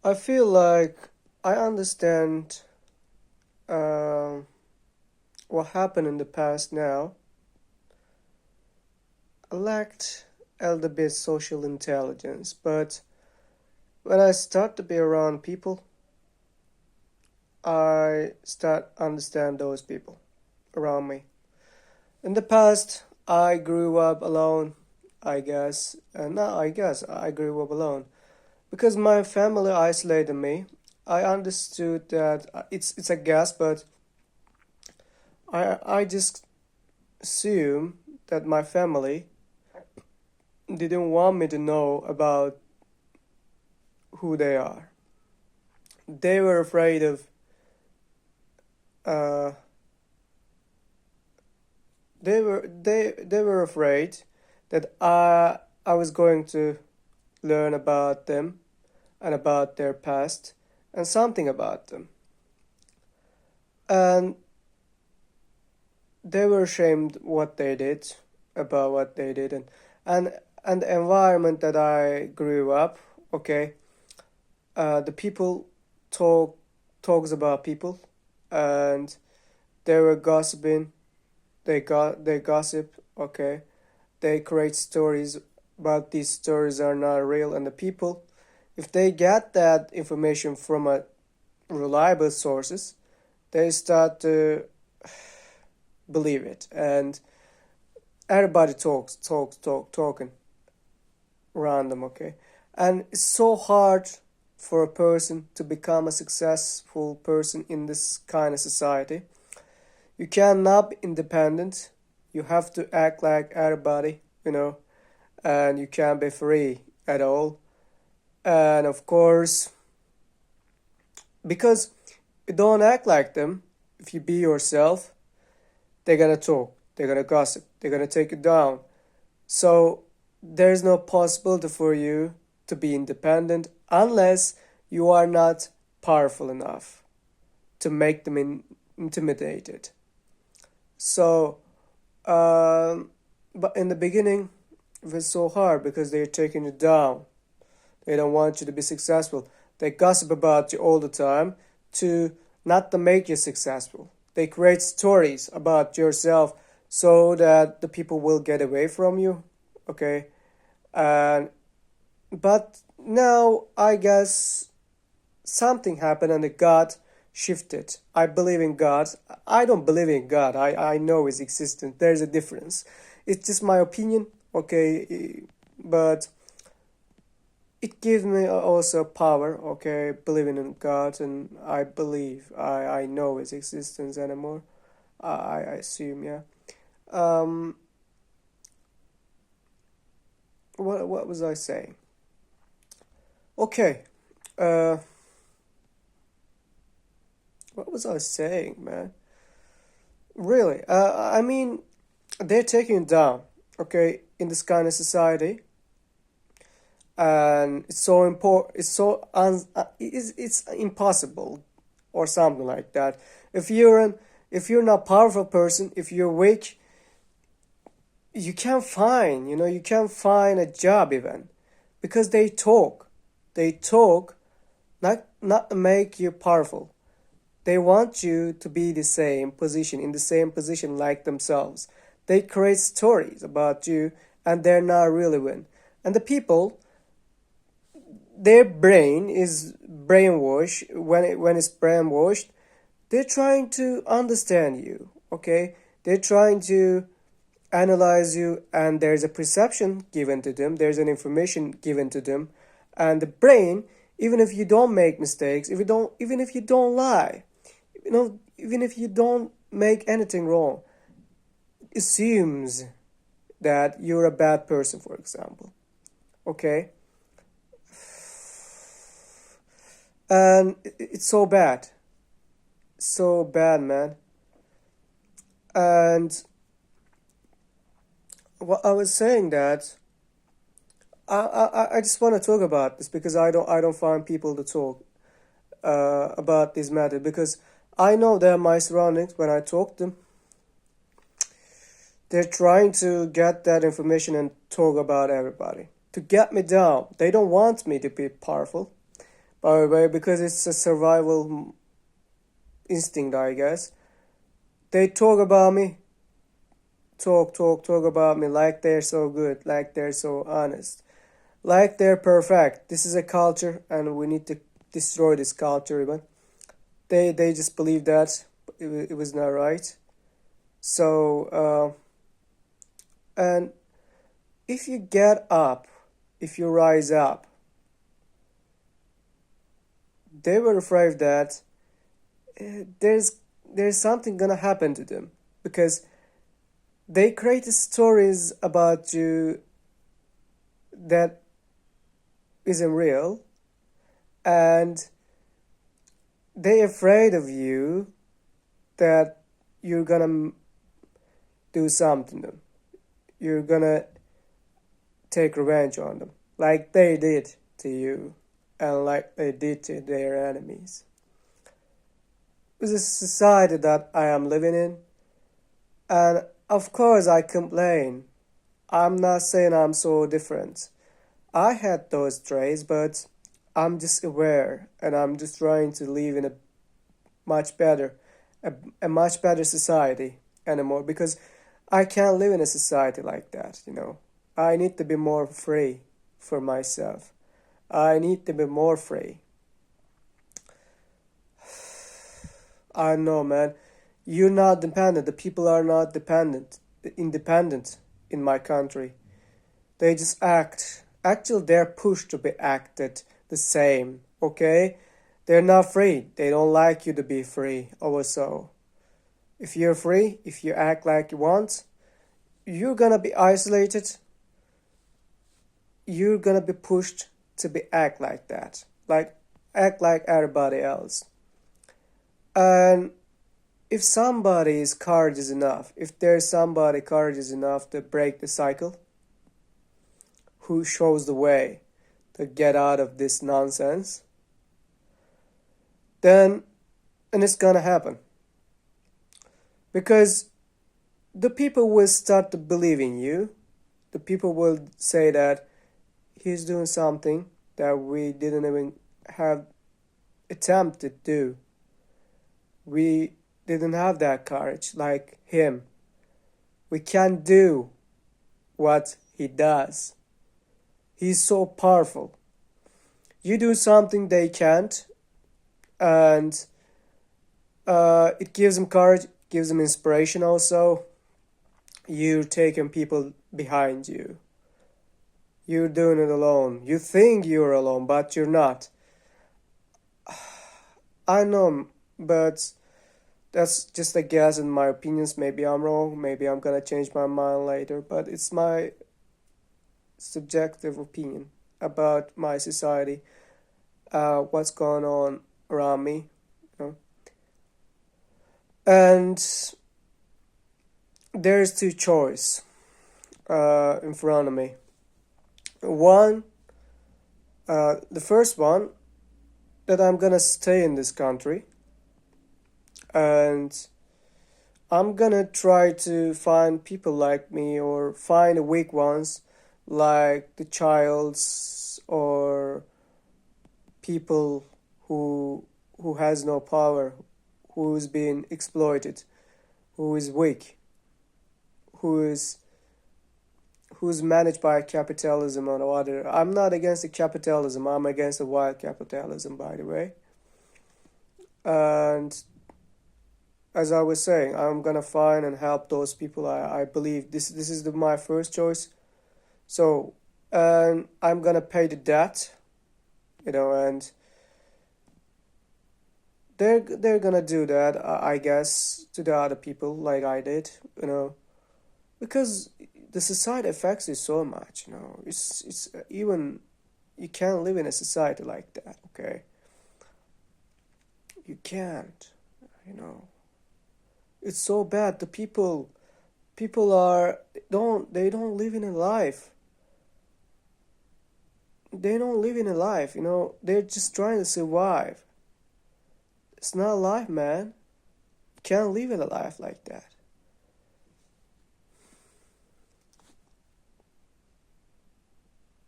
I feel like I understand uh, what happened in the past now. I lacked a little bit social intelligence, but when I start to be around people, I start understand those people around me. In the past, I grew up alone, I guess, and not I guess I grew up alone because my family isolated me. I understood that it's a guess, but I just assume that my family didn't want me to know about who they are. They were afraid of uh, they were afraid that I was going to learn about them and about their past and something about them. And they were ashamed what they did about what they did and and the environment that I grew up, okay, the people talk talks about people and they were gossiping, they gossip, okay, they create stories, but these stories are not real, and the people, if they get that information from a reliable sources, they start to believe it, and everybody talking random, okay, and it's so hard for a person to become a successful person in this kind of society. You cannot be independent. You have to act like everybody, and you can't be free at all. And of course, because you don't act like them, if you be yourself, they're gonna talk, they're gonna gossip, they're gonna take you down. So there's no possibility for you to be independent unless you are not powerful enough to make them intimidated. So, but in the beginning, it was so hard because they're taking you down. They don't want you to be successful. They gossip about you all the time to not to make you successful. They create stories about yourself so that the people will get away from you. Okay, and but now I guess something happened and the God shifted. I believe in God. I don't believe in God. I know His existence. There's a difference. It's just my opinion, okay? But it gives me also power, okay? Believing in God, and I believe I know His existence anymore. I assume, yeah. Um, what was I saying? Okay. Uh, what was I saying, man? Really? I mean, they're taking it down, okay, in this kind of society, and it's so important. It's impossible, or something like that. If you're not a powerful person, if you're weak, you can't find a job even, because they talk, not to make you powerful. They want you to be in the same position like themselves. They create stories about you and they're not relevant. And the people, their brain is brainwashed. When it's brainwashed, they're trying to understand you, okay? They're trying to analyze you, and there's a perception given to them, there's an information given to them. And the brain, even if you don't make mistakes, even if you don't lie, even if you don't make anything wrong, assumes that you're a bad person, for example. Okay? And it's so bad. So bad, man. And what I was saying that I just want to talk about this because I don't find people to talk about this matter, because I know they're my surroundings. When I talk to them, they're trying to get that information and talk about everybody to get me down. They don't want me to be powerful, by the way, because it's a survival instinct, I guess. They talk about me, talk about me like they're so good, like they're so honest, like they're perfect. This is a culture, and we need to destroy this culture. Even they just believe that it was not right. So and if you get up, if you rise up, they were afraid that there's something gonna happen to them because they created stories about you that isn't real, and they afraid of you that you're gonna do something to them. You're gonna take revenge on them, like they did to you, and like they did to their enemies. It's a society that I am living in, and of course I complain. I'm not saying I'm so different. I had those traits, but I'm just aware, and I'm just trying to live in a much better, a much better society anymore, because I can't live in a society like that. I need to be more free for myself. I need to be more free. I know, man. You're not dependent. The people are not independent in my country. They just act. Actually, they're pushed to be acted the same, okay? They're not free. They don't like you to be free, also. If you're free, if you act like you want, you're gonna be isolated. You're gonna be pushed to be act like that. Like, act like everybody else. And if somebody is courageous enough, if there's somebody courageous enough to break the cycle, who shows the way to get out of this nonsense, then and it's gonna happen. Because the people will start to believe in you. The people will say that he's doing something that we didn't even have attempted to do. We didn't have that courage like him. We can't do what he does. He's so powerful. You do something they can't, and it gives them courage, gives them inspiration also. You're taking people behind you. You're doing it alone. You think you're alone, but you're not. I know, but that's just a guess in my opinions. Maybe I'm wrong. Maybe I'm gonna change my mind later, but it's my subjective opinion about my society, what's going on around me, you know. And there's two choice in front of me. One, the first one, that I'm gonna stay in this country, and I'm gonna try to find people like me, or find weak ones like the childs, or people who has no power, who's been exploited, who is weak, who's managed by capitalism or other. I'm not against the capitalism. I'm against the wild capitalism, by the way. And as I was saying, I'm gonna find and help those people. I believe this is my first choice. So, and I'm gonna pay the debt, and they're gonna do that, I guess, to the other people like I did, because the society affects you so much. It's even you can't live in a society like that, okay? You can't. It's so bad. The people they don't live in a life. They don't live in a life. They're just trying to survive. It's not a life, man. You can't live in a life like that.